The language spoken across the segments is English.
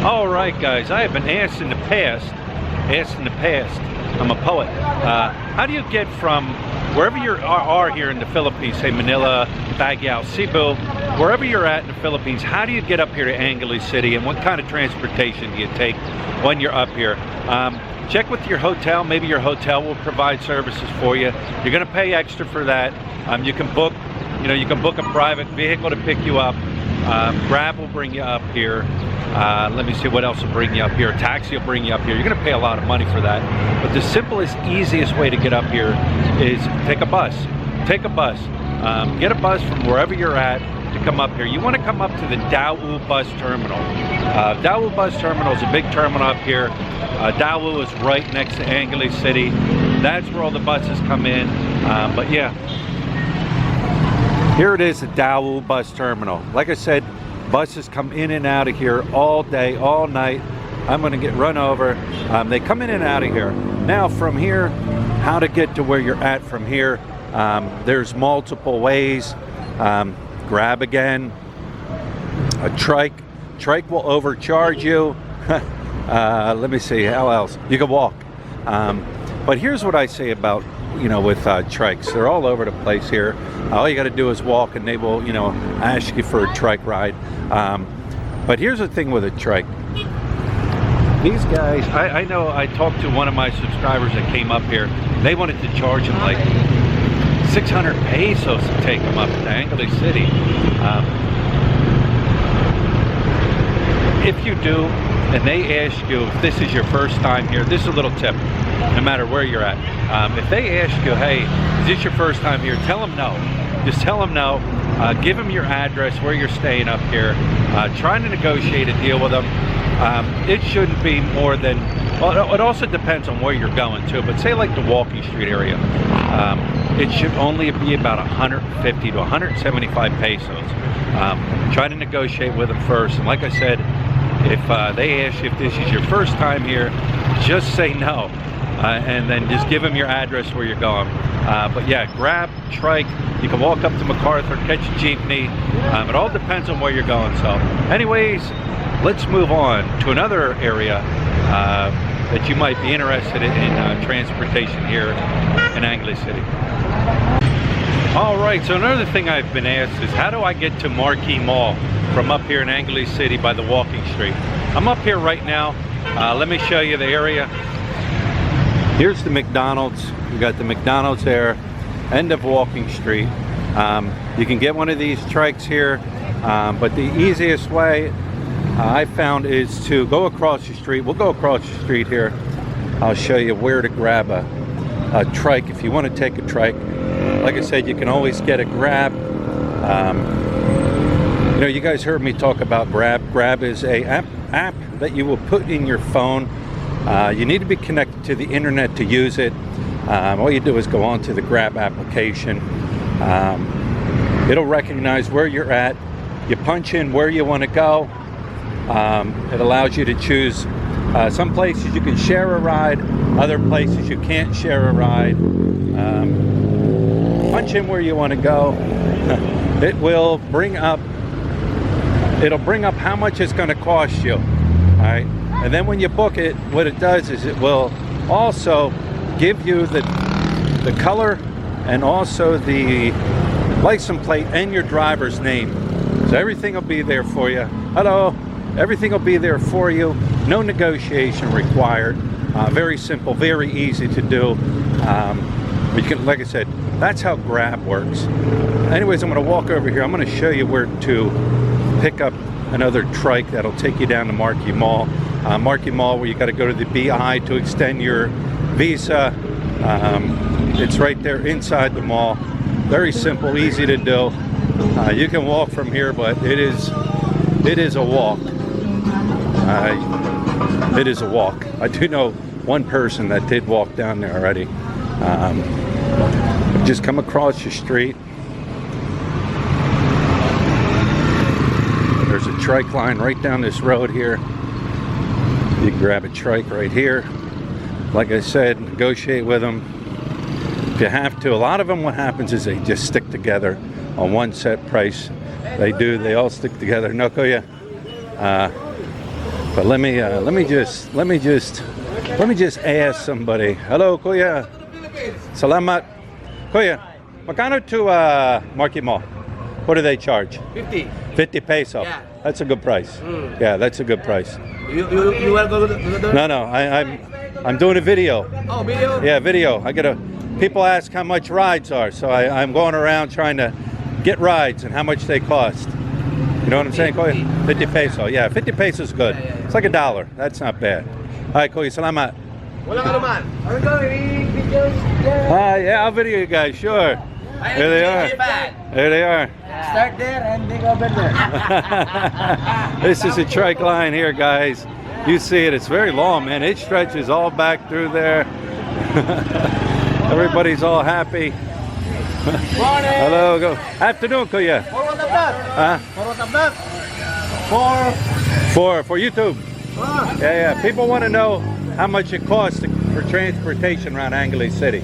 All right, guys, I have been asked in the past, I'm a poet, how do you get from wherever you are here in the Philippines, say Manila, Baguio, Cebu, wherever you're at in the Philippines, how do you get up here to Angeles City, and what kind of transportation do you take when you're up here? Check with your hotel. Maybe your hotel will provide services for you. You're going to pay extra for that. You can book a private vehicle to pick you up. Grab will bring you up here. Let me see what else will bring you up here. A taxi will bring you up here. You're going to pay a lot of money for that. But the simplest, easiest way to get up here is take a bus. Take a bus. Get a bus from wherever you're at to come up here. You want to come up to the Dawu bus terminal. Dawu bus terminal is a big terminal up here. Dawu is right next to Angeles City. That's where all the buses come in. But yeah, here it is, the Dawu bus terminal. Like I said, buses come in and out of here all day, all night. I'm going to get run over. They come in and out of here. Now from here, how to get to where you're at from here, there's multiple ways. Grab again. A Trike will overcharge you. Let me see, how else? You can walk. But here's what I say about, with trikes. They're all over the place here. All you got to do is walk, and they will, ask you for a trike ride. But here's the thing with a trike. These guys, I know I talked to one of my subscribers that came up here. They wanted to charge them like 600 pesos to take them up to Angeles City. If you do, and they ask you if this is your first time here, this is a little tip, no matter where you're at. If they ask you, hey, is this your first time here? Tell them no. Just tell them no. Give them your address, where you're staying up here. Trying to negotiate a deal with them. It shouldn't be more than, well, it also depends on where you're going to, but say like the Walking Street area. It should only be about 150 to 175 pesos. Try to negotiate with them first. And like I said, if they ask you if this is your first time here, just say no. And then just give them your address where you're going. But yeah, grab, trike. You can walk up to MacArthur, catch a jeepney. It all depends on where you're going. So anyways, let's move on to another area that you might be interested in transportation here in Angeles City. All right, so another thing I've been asked is, how do I get to Marquee Mall from up here in Angeles City by the Walking Street? I'm up here right now. Let me show you the area. Here's the McDonald's. We got the McDonald's there, end of Walking Street. You can get one of these trikes here, but the easiest way I found is to go across the street. We'll go across the street here. I'll show you where to grab a trike if you want to take a trike. Like I said, you can always get a Grab. You guys heard me talk about Grab. Grab is a app that you will put in your phone. You need to be connected to the internet to use it. All you do is go onto the Grab application. It'll recognize where you're at. You punch in where you want to go. It allows you to choose some places you can share a ride, other places you can't share a ride. Punch in where you want to go. It will bring up how much it's going to cost you. All right, and then when you book it, what it does is it will also give you the color and also the license plate and your driver's name. So everything will be there for you. Hello. Everything will be there for you. No negotiation required. Very simple, very easy to do. You can, like I said, that's how Grab works. Anyways, I'm going to walk over here. I'm going to show you where to pick up another trike that'll take you down to Marquee Mall. Marquee Mall, where you got to go to the BI to extend your visa. It's right there inside the mall. Very simple, easy to do. You can walk from here, but it is a walk. It is a walk. I do know one person that did walk down there already. Just come across the street. There's a trike line right down this road here. You can grab a trike right here. Like I said, negotiate with them if you have to. A lot of them, what happens is they just stick together on one set price. They all stick together. No, Kuya. But let me just ask somebody. Hello, Kuya. Salamat. Kuya, magkano to Market Mall? What do they charge? 50. 50 peso. Yeah. That's a good price. Yeah, that's a good price. You want to go to the No, I'm doing a video. Oh, video? Yeah, video. People ask how much rides are, so I'm going around trying to get rides and how much they cost. You know what I'm saying, Kuya? 50 peso. Yeah, 50 peso is good. Yeah. It's like $1. That's not bad. All right, Kuya, salamat. Wala ka naman. Yeah, I'll video you guys, sure. Here they are. There they are. Start there and dig over there. This is a trike line here, guys. You see it. It's very long, man. It stretches all back through there. Everybody's all happy. Hello. Go. Afternoon, Kuya. For YouTube. Yeah. People want to know how much it costs for transportation around Angeles City.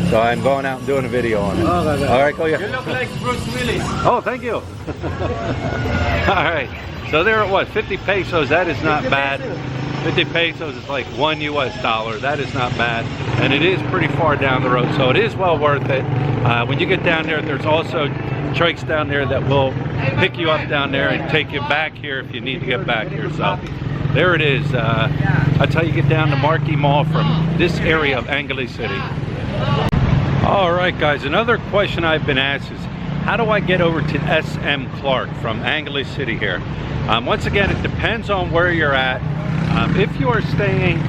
So I'm going out and doing a video on it. Okay. All right, Kuya. You look like Bruce Willis. Oh, thank you. All right. So they're at what? 50 pesos. That is not bad. 50 pesos is like $1 US. That is not bad. And it is pretty far down the road. So it is well worth it. When you get down there, there's also trikes down there that will pick you up down there and take you back here if you need to get back here. So there it is. That's how you get down to Marquee Mall from this area of Angeles City. All right, guys, another question I've been asked is, how do I get over to SM Clark from Angeles City here? Once again, it depends on where you're at. If you are staying,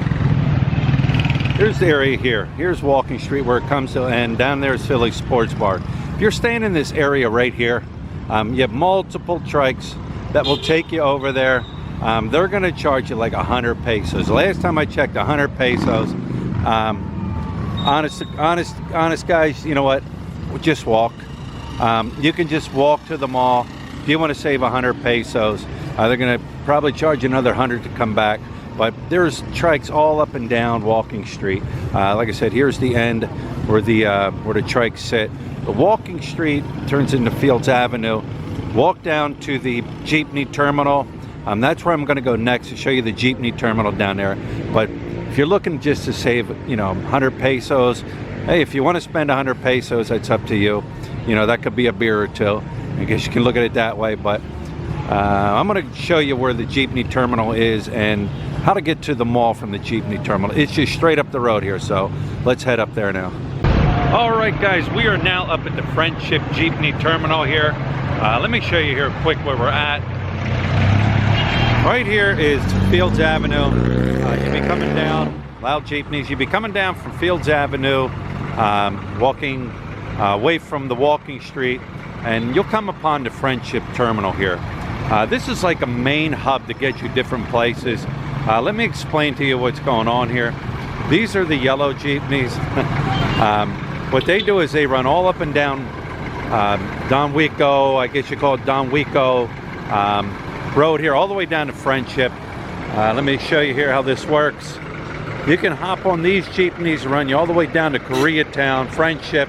here's the area here. Here's Walking Street where it comes to, and down there is Philly Sports Bar. If you're staying in this area right here, you have multiple trikes that will take you over there. They're going to charge you like 100 pesos. The last time I checked, 100 pesos. Honest guys, you know what? Just walk. You can just walk to the mall. If you want to save 100 pesos, they're going to probably charge you another 100 to come back. But there's trikes all up and down Walking Street. Like I said, here's the end where the trikes sit. The Walking Street turns into Fields Avenue. Walk down to the Jeepney Terminal. That's where I'm going to go next to show you the Jeepney Terminal down there. But if you're looking just to save, 100 pesos, hey, if you want to spend 100 pesos, that's up to you. That could be a beer or two. I guess you can look at it that way. But I'm going to show you where the Jeepney Terminal is and how to get to the mall from the Jeepney Terminal. It's just straight up the road here, so let's head up there now. All right, guys, we are now up at the Friendship Jeepney Terminal here. Let me show you here quick where we're at. Right here is Fields Avenue. You'll be coming down, loud jeepneys. You'll be coming down from Fields Avenue, walking away from the Walking Street, and you'll come upon the Friendship Terminal here. This is like a main hub to get you different places. Let me explain to you what's going on here. These are the yellow jeepneys. What they do is they run all up and down Don Wico, I guess you call it Don Wico road here, all the way down to Friendship. Let me show you here how this works. You can hop on these jeepneys, run you all the way down to Koreatown, Friendship.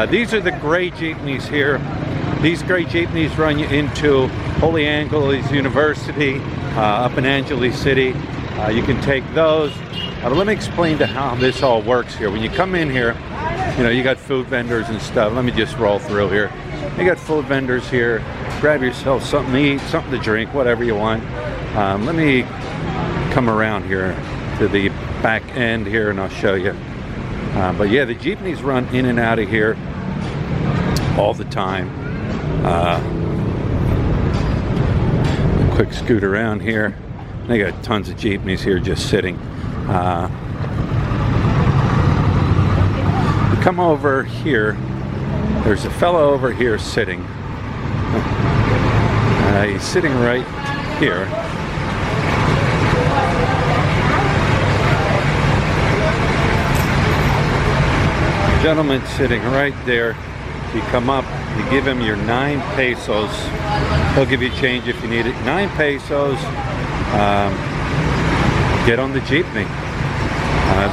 These are the gray jeepneys here. These gray jeepneys run you into Holy Angeles University up in Angeles City. You can take those. But let me explain to how this all works here. When you come in here, you got food vendors and stuff. Let me just roll through here. You got food vendors here. Grab yourself something to eat, something to drink, whatever you want. Let me come around here to the back end here and I'll show you. But yeah, the jeepneys run in and out of here all the time. A quick scoot around here. They got tons of jeepneys here just sitting. You come over here. There's a fellow over here sitting. He's sitting right here. Gentleman sitting right there. You come up, you give him your 9 pesos. He'll give you change if you need it. 9 pesos. Get on the jeepney.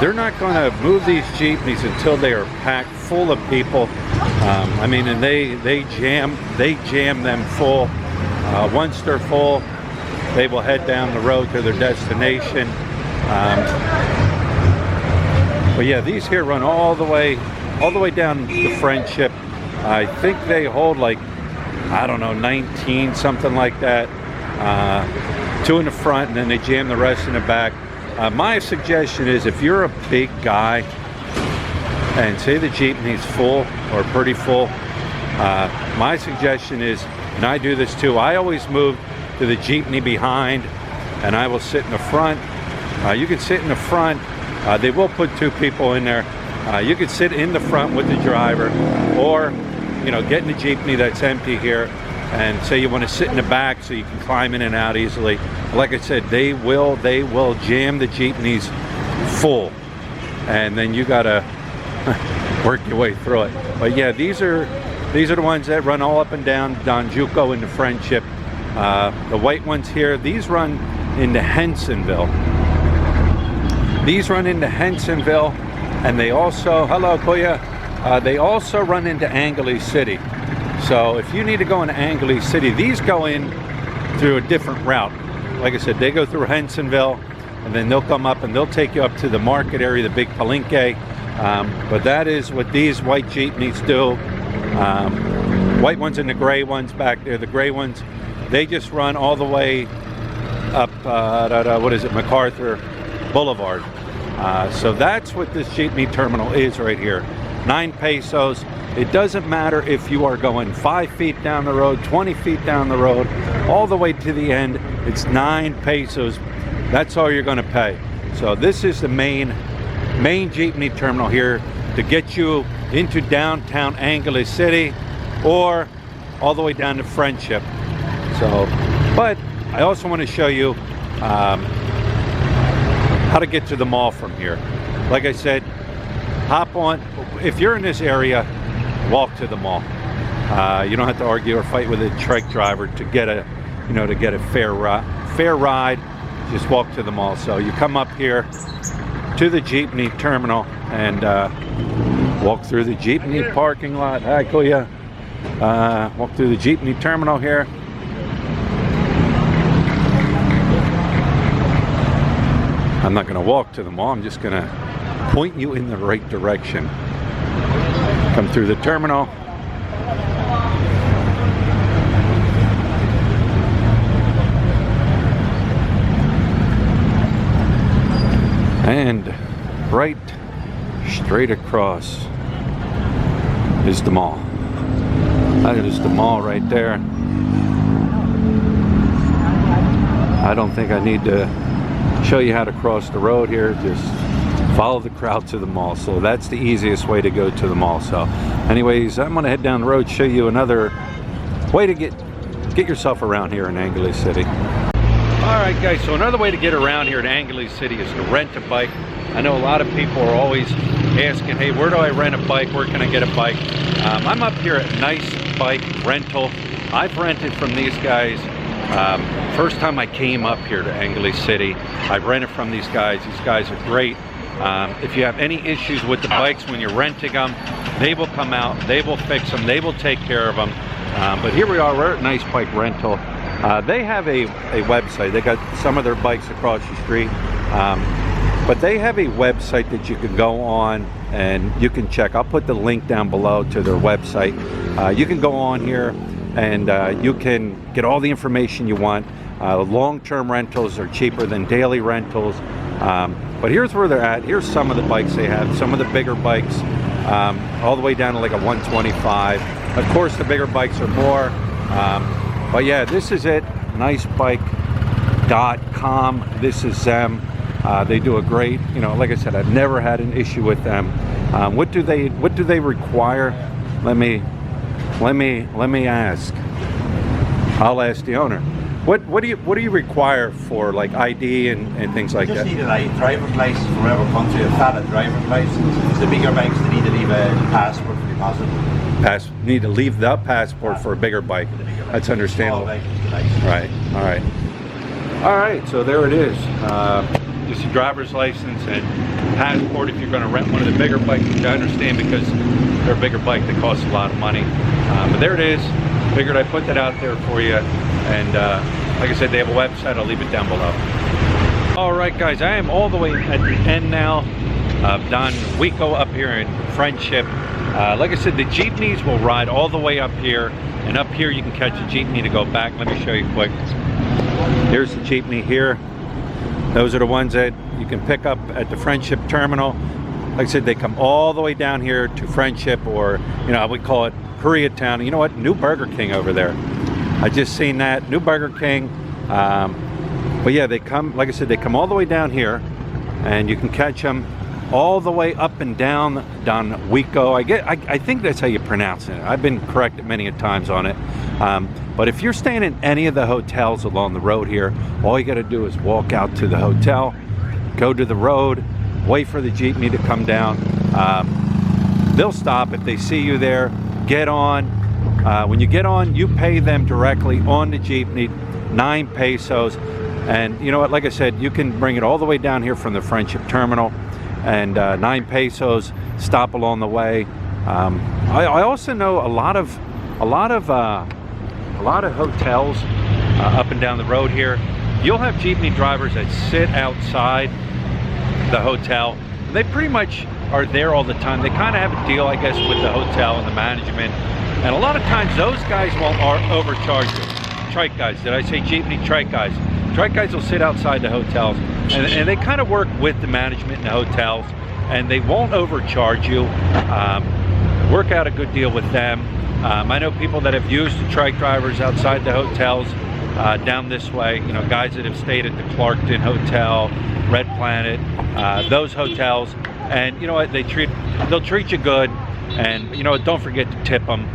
They're not going to move these jeepneys until they are packed full of people. And they jam them full. Once they're full, they will head down the road to their destination. But yeah, these here run all the way down to Friendship. I think they hold like, I don't know, 19, something like that. 2 in the front, and then they jam the rest in the back. My suggestion is, if you're a big guy and say the jeepney's full or pretty full, my suggestion is, and I do this too, I always move to the jeepney behind and I will sit in the front. You can sit in the front. They will put 2 people in there. You could sit in the front with the driver, or get in the jeepney that's empty here, and say you want to sit in the back so you can climb in and out easily. Like I said, they will jam the jeepneys full, and then you gotta work your way through it. But yeah, these are the ones that run all up and down Don Juco into Friendship. The white ones here, these run into Hensonville. These run into Hensonville, and they also, hello Kuya, they also run into Angeles City. So if you need to go into Angeles City, these go in through a different route. Like I said, they go through Hensonville, and then they'll come up and they'll take you up to the market area, the big Palenque. But that is what these white jeepneys do. White ones and the gray ones back there. The gray ones, they just run all the way up, what is it, MacArthur Boulevard. So that's what this jeepney terminal is right here. 9 pesos. It doesn't matter if you are going 5 feet down the road, 20 feet down the road, all the way to the end. It's 9 pesos. That's all you're going to pay. So this is the main jeepney terminal here to get you into downtown Angeles City, or all the way down to Friendship. So, but I also want to show you how to get to the mall from here. Like I said, hop on. If you're in this area, walk to the mall. You don't have to argue or fight with a trike driver to get a fair ride. Just walk to the mall. So you come up here to the jeepney terminal and walk through the jeepney parking lot. Hi, Kuya. Walk through the jeepney terminal here. I'm not going to walk to the mall. I'm just going to point you in the right direction. Come through the terminal. And right straight across is the mall. That is the mall right there. I don't think I need to show you how to cross the road here. Just follow the crowd to the mall. So that's the easiest way to go to the mall. So anyways, I'm gonna head down the road, show you another way to get yourself around here in Angeles City. All right guys, so another way to get around here in Angeles City is to rent a bike. I know a lot of people are always asking, hey, where do I rent a bike? Where can I get a bike? I'm up here at Nice Bike Rental. I've rented from these guys. First time I came up here to Angeles City, I've rented from these guys. These guys are great. If you have any issues with the bikes when you're renting them, they will come out, they will fix them, they will take care of them. But here we are, we're at Nice Bike Rental. They have a website. They got some of their bikes across the street. But they have a website that you can go on and you can check. I'll put the link down below to their website. You can go on here and you can get all the information you want. Long-term rentals are cheaper than daily rentals. But here's where they're at. Here's some of the bikes they have. Some of the bigger bikes, all the way down to like a 125. Of course, the bigger bikes are more. But yeah, this is it. Nicebike.com. This is them. They do a great, like I said, I've never had an issue with them. What do they require? Let me ask. I'll ask the owner. What do you require for like ID and things like that? Just need a driver's license from whatever country, a valid driver's license. It's the bigger bikes, they need to leave a passport for deposit. Need to leave the passport for a bigger bike. That's understandable. Right. All right. So there it is. Just a driver's license and passport if you're going to rent one of the bigger bikes, which I understand because they're a bigger bike that costs a lot of money. But there it is. Figured I'd put that out there for you. And Like I said, they have a website. I'll leave it down below. All right, guys, I am all the way at the end now of Don Wico up here in Friendship. Like I said, the jeepneys will ride all the way up here, and up here you can catch a jeepney to go back. Let me show you quick. Here's the jeepney here. Those are the ones that you can pick up at the Friendship terminal. Like I said, they come all the way down here to Friendship, or you know, we call it Koreatown. You know what? New Burger King over there. I just seen that, New Burger King. But yeah, they come, like I said, they come all the way down here, and you can catch them all the way up and down Don Wico. I think that's how you pronounce it. I've been corrected many a times on it. But if you're staying in any of the hotels along the road here, all you got to do is walk out to the hotel, go to the road, wait for the jeepney to come down. They'll stop if they see you there. Get on. When you get on, you pay them directly on the jeepney, 9 pesos. And you know what, like I said, you can bring it all the way down here from the Friendship terminal, and 9 pesos, stop along the way. I also know a lot of hotels up and down the road here. You'll have jeepney drivers that sit outside the hotel. They pretty much are there all the time. They kind of have a deal, I guess, with the hotel and the management. And a lot of times those guys won't overcharge you. Trike guys, did I say jeepney? Trike guys. Trike guys will sit outside the hotels, and they kind of work with the management in the hotels, and they won't overcharge you. Work out a good deal with them. I know people that have used the trike drivers outside the hotels down this way. You know, guys that have stayed at the Clarkton Hotel, Red Planet, those hotels, and you know what? They'll treat you good, and you know what? Don't forget to tip them.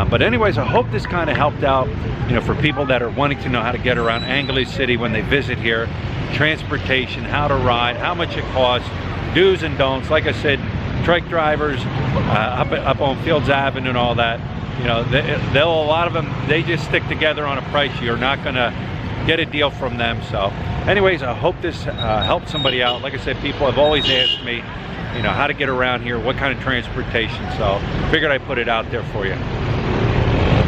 But anyways, I hope this kind of helped out, you know, for people that are wanting to know how to get around Angeles City when they visit here, transportation, how to ride, how much it costs, do's and don'ts. Like I said, trike drivers up on Fields Avenue and all that, you know, a lot of them, they just stick together on a price. You're not going to get a deal from them. So anyways, I hope this helped somebody out. Like I said, people have always asked me, you know, how to get around here, what kind of transportation. So figured I'd put it out there for you.